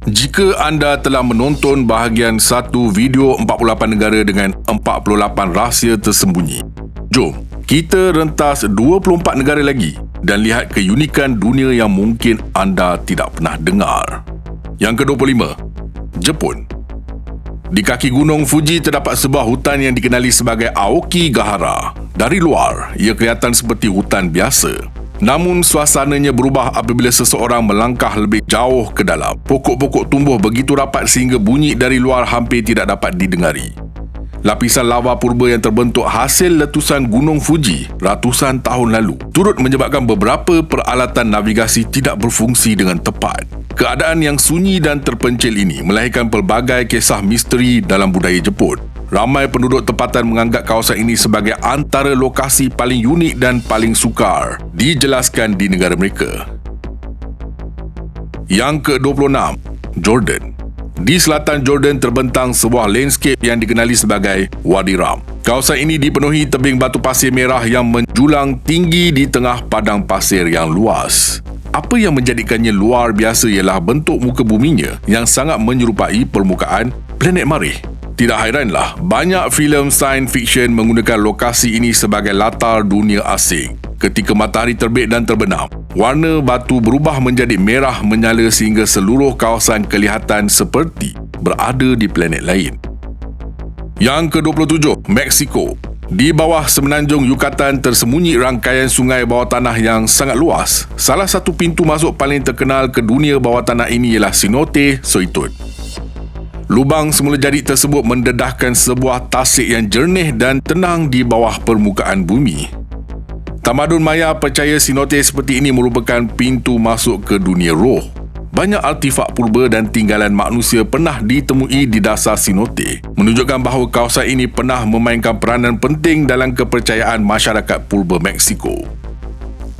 Jika anda telah menonton bahagian 1 video 48 negara dengan 48 rahsia tersembunyi, jom kita rentas 24 negara lagi dan lihat keunikan dunia yang mungkin anda tidak pernah dengar. Yang ke-25, Jepun. Di kaki gunung Fuji terdapat sebuah hutan yang dikenali sebagai Aokigahara. Dari luar, ia kelihatan seperti hutan biasa. Namun suasananya berubah apabila seseorang melangkah lebih jauh ke dalam. Pokok-pokok tumbuh begitu rapat sehingga bunyi dari luar hampir tidak dapat didengari. Lapisan lava purba yang terbentuk hasil letusan gunung Fuji ratusan tahun lalu turut menyebabkan beberapa peralatan navigasi tidak berfungsi dengan tepat. Keadaan yang sunyi dan terpencil ini melahirkan pelbagai kisah misteri dalam budaya Jepun. Ramai penduduk tempatan menganggap kawasan ini sebagai antara lokasi paling unik dan paling sukar dijelaskan di negara mereka. Yang ke-26, Jordan. Di selatan Jordan terbentang sebuah landscape yang dikenali sebagai Wadi Rum. Kawasan ini dipenuhi tebing batu pasir merah yang menjulang tinggi di tengah padang pasir yang luas. Apa yang menjadikannya luar biasa ialah bentuk muka buminya yang sangat menyerupai permukaan planet Marikh. Tidak hairanlah, banyak filem science fiction menggunakan lokasi ini sebagai latar dunia asing. Ketika matahari terbit dan terbenam, warna batu berubah menjadi merah menyala sehingga seluruh kawasan kelihatan seperti berada di planet lain. Yang ke-27, Meksiko. Di bawah semenanjung Yucatan tersembunyi rangkaian sungai bawah tanah yang sangat luas. Salah satu pintu masuk paling terkenal ke dunia bawah tanah ini ialah Cenote Soitun. Lubang semula jadi tersebut mendedahkan sebuah tasik yang jernih dan tenang di bawah permukaan bumi. Tamadun Maya percaya Cenote seperti ini merupakan pintu masuk ke dunia roh. Banyak artifak purba dan tinggalan manusia pernah ditemui di dasar Cenote, menunjukkan bahawa kawasan ini pernah memainkan peranan penting dalam kepercayaan masyarakat purba Meksiko.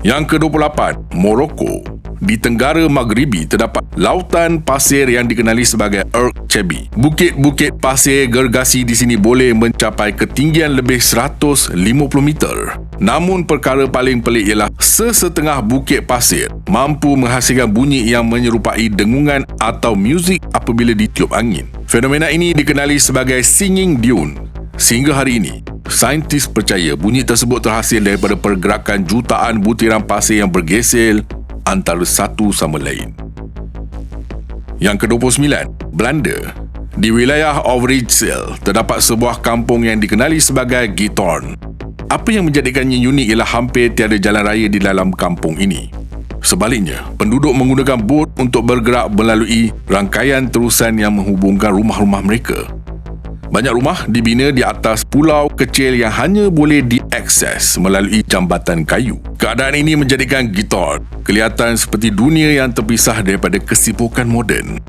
Yang ke-28, Morocco. Di tenggara Maghribi terdapat lautan pasir yang dikenali sebagai Erg Cebi. Bukit-bukit pasir gergasi di sini boleh mencapai ketinggian lebih 150 meter. Namun perkara paling pelik ialah sesetengah bukit pasir mampu menghasilkan bunyi yang menyerupai dengungan atau muzik apabila ditiup angin. Fenomena ini dikenali sebagai Singing Dune. Sehingga hari ini, saintis percaya bunyi tersebut terhasil daripada pergerakan jutaan butiran pasir yang bergesel antara satu sama lain. Yang ke-29, Belanda. Di wilayah Overijssel terdapat sebuah kampung yang dikenali sebagai Giethoorn. Apa yang menjadikannya unik ialah hampir tiada jalan raya di dalam kampung ini. Sebaliknya, penduduk menggunakan bot untuk bergerak melalui rangkaian terusan yang menghubungkan rumah-rumah mereka. Banyak rumah dibina di atas pulau kecil yang hanya boleh diakses melalui jambatan kayu. Keadaan ini menjadikan Giethoorn kelihatan seperti dunia yang terpisah daripada kesibukan moden.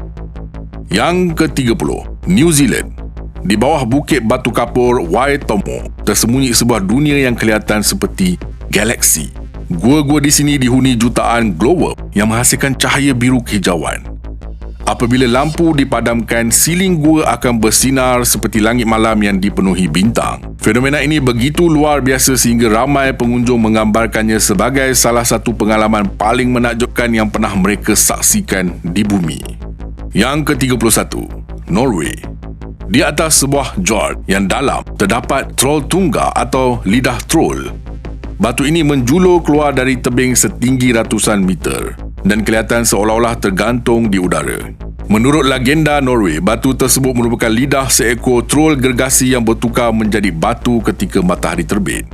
Yang ke-30, New Zealand. Di bawah bukit batu kapur Waitomo tersembunyi sebuah dunia yang kelihatan seperti galaksi. Gua-gua di sini dihuni jutaan glowworm yang menghasilkan cahaya biru kehijauan. Apabila lampu dipadamkan, siling gua akan bersinar seperti langit malam yang dipenuhi bintang. Fenomena ini begitu luar biasa sehingga ramai pengunjung menggambarkannya sebagai salah satu pengalaman paling menakjubkan yang pernah mereka saksikan di bumi. Yang ke-31, Norway. Di atas sebuah fjord yang dalam terdapat Trolltunga atau lidah troll. Batu ini menjulur keluar dari tebing setinggi ratusan meter dan kelihatan seolah-olah tergantung di udara. Menurut legenda Norway, batu tersebut merupakan lidah seekor troll gergasi yang bertukar menjadi batu ketika matahari terbit.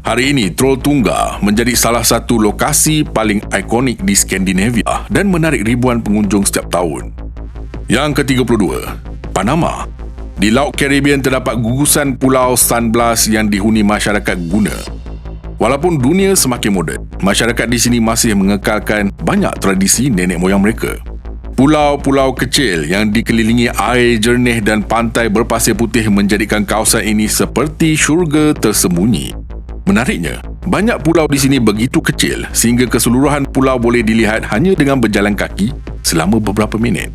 Hari ini, Trolltunga menjadi salah satu lokasi paling ikonik di Skandinavia dan menarik ribuan pengunjung setiap tahun. Yang ke-32, Panama. Di Laut Caribbean terdapat gugusan pulau San Blas yang dihuni masyarakat guna. Walaupun dunia semakin moden, masyarakat di sini masih mengekalkan banyak tradisi nenek moyang mereka. Pulau-pulau kecil yang dikelilingi air jernih dan pantai berpasir putih menjadikan kawasan ini seperti syurga tersembunyi. Menariknya, banyak pulau di sini begitu kecil sehingga keseluruhan pulau boleh dilihat hanya dengan berjalan kaki selama beberapa minit.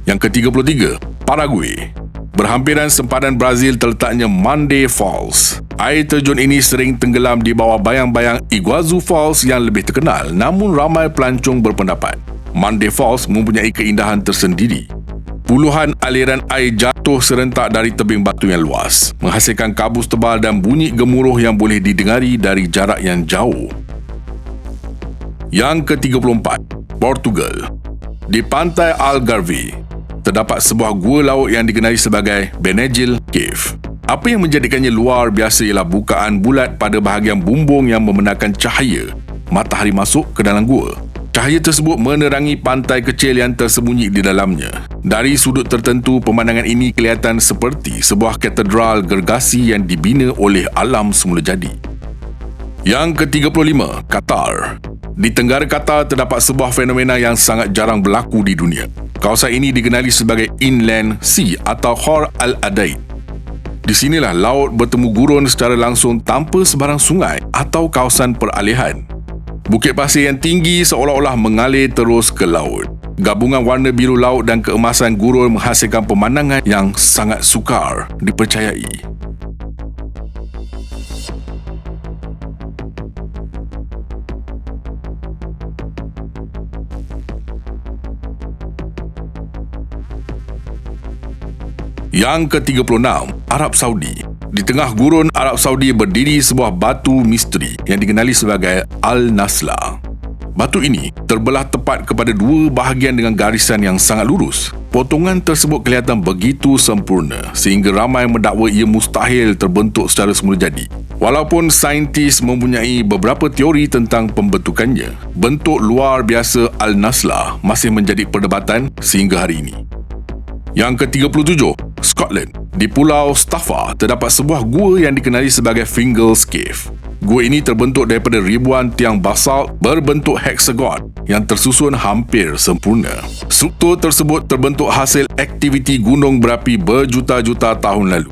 Yang ke-33, Paraguay. Berhampiran sempadan Brazil terletaknya Mande Falls. Air terjun ini sering tenggelam di bawah bayang-bayang Iguazu Falls yang lebih terkenal, namun ramai pelancong berpendapat Monday Falls mempunyai keindahan tersendiri. Puluhan aliran air jatuh serentak dari tebing batu yang luas, menghasilkan kabus tebal dan bunyi gemuruh yang boleh didengari dari jarak yang jauh. Yang ke-34, Portugal. Di pantai Algarve, terdapat sebuah gua laut yang dikenali sebagai Benegil Cave. Apa yang menjadikannya luar biasa ialah bukaan bulat pada bahagian bumbung yang membenarkan cahaya matahari masuk ke dalam gua. Cahaya tersebut menerangi pantai kecil yang tersembunyi di dalamnya. Dari sudut tertentu, pemandangan ini kelihatan seperti sebuah katedral gergasi yang dibina oleh alam semula jadi. Yang ke-35, Qatar. Di tenggara Qatar terdapat sebuah fenomena yang sangat jarang berlaku di dunia. Kawasan ini dikenali sebagai Inland Sea atau Khor Al-Adaid. Di sinilah laut bertemu gurun secara langsung tanpa sebarang sungai atau kawasan peralihan. Bukit pasir yang tinggi seolah-olah mengalir terus ke laut. Gabungan warna biru laut dan keemasan gurun menghasilkan pemandangan yang sangat sukar dipercayai. Yang ke-36, Arab Saudi. Di tengah gurun Arab Saudi berdiri sebuah batu misteri yang dikenali sebagai Al-Nasla. Batu ini terbelah tepat kepada dua bahagian dengan garisan yang sangat lurus. Potongan tersebut kelihatan begitu sempurna sehingga ramai mendakwa ia mustahil terbentuk secara semula jadi. Walaupun saintis mempunyai beberapa teori tentang pembentukannya, bentuk luar biasa Al-Nasla masih menjadi perdebatan sehingga hari ini. Yang ke-37, Scotland. Di Pulau Staffa terdapat sebuah gua yang dikenali sebagai Fingal's Cave. Gua ini terbentuk daripada ribuan tiang basalt berbentuk heksagon yang tersusun hampir sempurna. Struktur tersebut terbentuk hasil aktiviti gunung berapi berjuta-juta tahun lalu.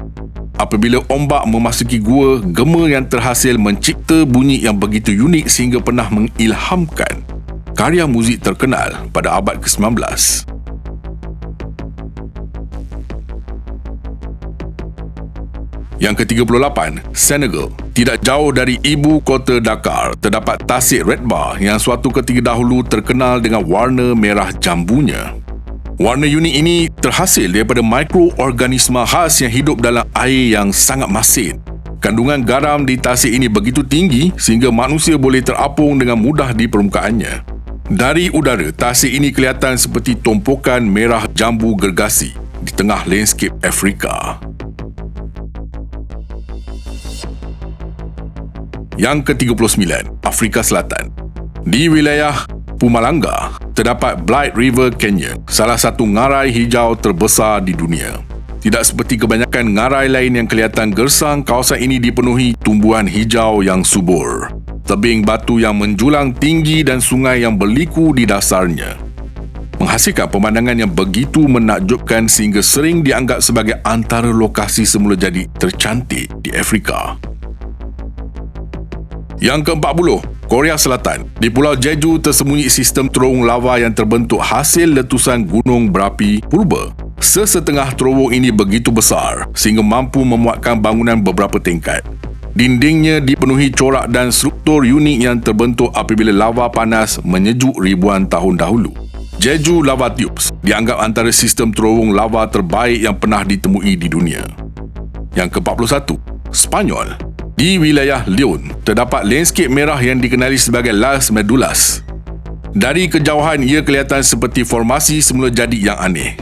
Apabila ombak memasuki gua, gema yang terhasil mencipta bunyi yang begitu unik sehingga pernah mengilhamkan karya muzik terkenal pada abad ke-19. Yang ke-38, Senegal. Tidak jauh dari ibu kota Dakar, terdapat tasik Redbar yang suatu ketika dahulu terkenal dengan warna merah jambunya. Warna unik ini terhasil daripada mikroorganisma khas yang hidup dalam air yang sangat masin. Kandungan garam di tasik ini begitu tinggi sehingga manusia boleh terapung dengan mudah di permukaannya. Dari udara, tasik ini kelihatan seperti tumpukan merah jambu gergasi di tengah landscape Afrika. Yang ke-39, Afrika Selatan. Di wilayah Mpumalanga, terdapat Blight River Canyon, salah satu ngarai hijau terbesar di dunia. Tidak seperti kebanyakan ngarai lain yang kelihatan gersang, kawasan ini dipenuhi tumbuhan hijau yang subur, tebing batu yang menjulang tinggi dan sungai yang berliku di dasarnya, menghasilkan pemandangan yang begitu menakjubkan sehingga sering dianggap sebagai antara lokasi semula jadi tercantik di Afrika. Yang ke-40, Korea Selatan. Di Pulau Jeju tersembunyi sistem terowong lava yang terbentuk hasil letusan gunung berapi purba. Sesetengah terowong ini begitu besar sehingga mampu memuatkan bangunan beberapa tingkat. Dindingnya dipenuhi corak dan struktur unik yang terbentuk apabila lava panas menyejuk ribuan tahun dahulu. Jeju Lava Tubes dianggap antara sistem terowong lava terbaik yang pernah ditemui di dunia. Yang ke-41, Spanyol. Di wilayah Leon, terdapat landscape merah yang dikenali sebagai Las Medulas. Dari kejauhan, ia kelihatan seperti formasi semula jadi yang aneh.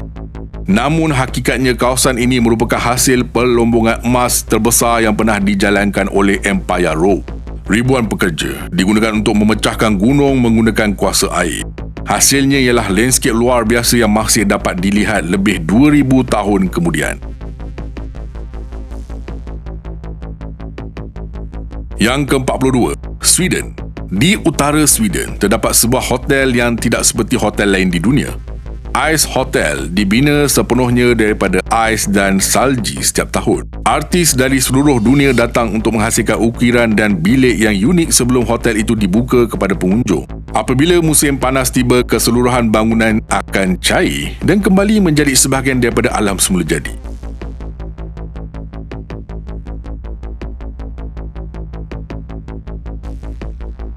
Namun hakikatnya kawasan ini merupakan hasil perlombongan emas terbesar yang pernah dijalankan oleh Empire Road. Ribuan pekerja digunakan untuk memecahkan gunung menggunakan kuasa air. Hasilnya ialah landscape luar biasa yang masih dapat dilihat lebih 2000 tahun kemudian. Yang ke-42, Sweden. Di utara Sweden, terdapat sebuah hotel yang tidak seperti hotel lain di dunia. Ice Hotel dibina sepenuhnya daripada ais dan salji setiap tahun. Artis dari seluruh dunia datang untuk menghasilkan ukiran dan bilik yang unik sebelum hotel itu dibuka kepada pengunjung. Apabila musim panas tiba, keseluruhan bangunan akan cair dan kembali menjadi sebahagian daripada alam semula jadi.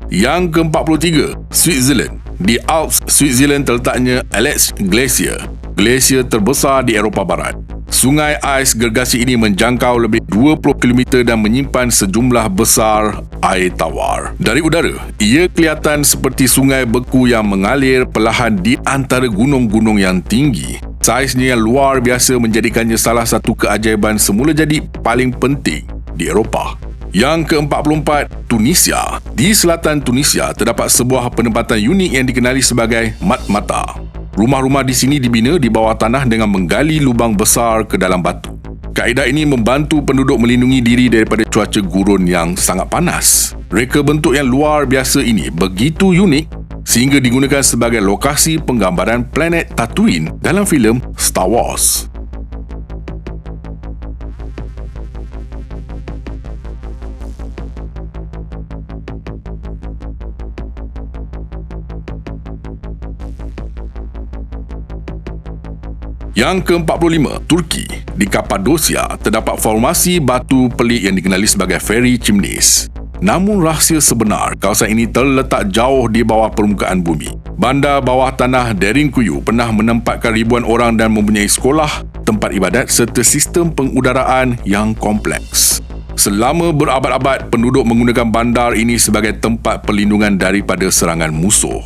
Yang ke-43, Switzerland. Di Alps, Switzerland terletaknya Alex Glacier, glasier terbesar di Eropah Barat. Sungai ais gergasi ini menjangkau lebih 20 km dan menyimpan sejumlah besar air tawar. Dari udara, ia kelihatan seperti sungai beku yang mengalir perlahan di antara gunung-gunung yang tinggi. Saiznya yang luar biasa menjadikannya salah satu keajaiban semula jadi paling penting di Eropah. Yang ke-44, Tunisia. Di selatan Tunisia terdapat sebuah penempatan unik yang dikenali sebagai Matmata. Rumah-rumah di sini dibina di bawah tanah dengan menggali lubang besar ke dalam batu. Kaedah ini membantu penduduk melindungi diri daripada cuaca gurun yang sangat panas. Reka bentuk yang luar biasa ini begitu unik sehingga digunakan sebagai lokasi penggambaran planet Tatooine dalam filem Star Wars. Yang ke-45, Turki. Di Kapadosia, terdapat formasi batu pelik yang dikenali sebagai Fairy Chimneys. Namun rahsia sebenar, kawasan ini terletak jauh di bawah permukaan bumi. Bandar bawah tanah Derinkuyu pernah menempatkan ribuan orang dan mempunyai sekolah, tempat ibadat serta sistem pengudaraan yang kompleks. Selama berabad-abad, penduduk menggunakan bandar ini sebagai tempat perlindungan daripada serangan musuh.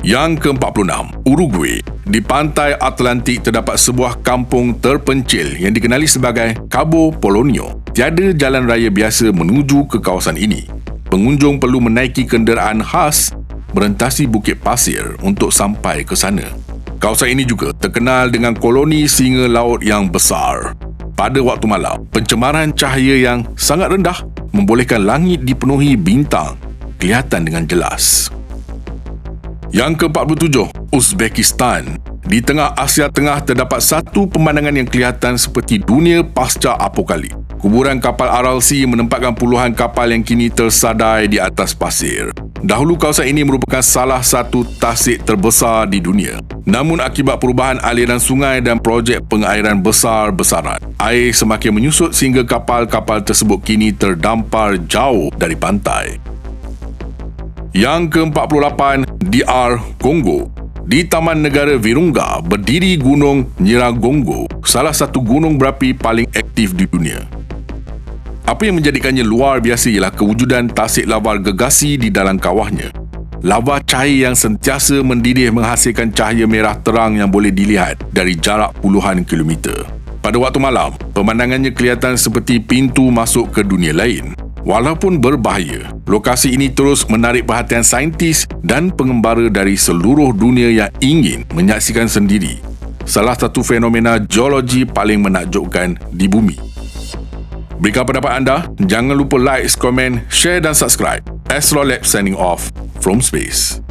Yang ke-46, Uruguay. Di pantai Atlantik terdapat sebuah kampung terpencil yang dikenali sebagai Cabo Polonio. Tiada jalan raya biasa menuju ke kawasan ini. Pengunjung perlu menaiki kenderaan khas merentasi bukit pasir untuk sampai ke sana. Kawasan ini juga terkenal dengan koloni singa laut yang besar. Pada waktu malam, pencemaran cahaya yang sangat rendah membolehkan langit dipenuhi bintang kelihatan dengan jelas. Yang ke-47, Uzbekistan. Di tengah Asia Tengah terdapat satu pemandangan yang kelihatan seperti dunia pasca apokalip. Kuburan kapal Aral Sea menempatkan puluhan kapal yang kini tersadai di atas pasir. Dahulu kawasan ini merupakan salah satu tasik terbesar di dunia. Namun akibat perubahan aliran sungai dan projek pengairan besar-besaran, air semakin menyusut sehingga kapal-kapal tersebut kini terdampar jauh dari pantai. Yang ke-48, DR Congo. Di Taman Negara Virunga berdiri Gunung Nyiragongo, salah satu gunung berapi paling aktif di dunia. Apa yang menjadikannya luar biasa ialah kewujudan tasik lava gergasi di dalam kawahnya. Lava cair yang sentiasa mendidih menghasilkan cahaya merah terang yang boleh dilihat dari jarak puluhan kilometer. Pada waktu malam, pemandangannya kelihatan seperti pintu masuk ke dunia lain. Walaupun berbahaya, lokasi ini terus menarik perhatian saintis dan pengembara dari seluruh dunia yang ingin menyaksikan sendiri salah satu fenomena geologi paling menakjubkan di bumi. Berikan pendapat anda, jangan lupa like, komen, share dan subscribe. Astrolab signing off from space.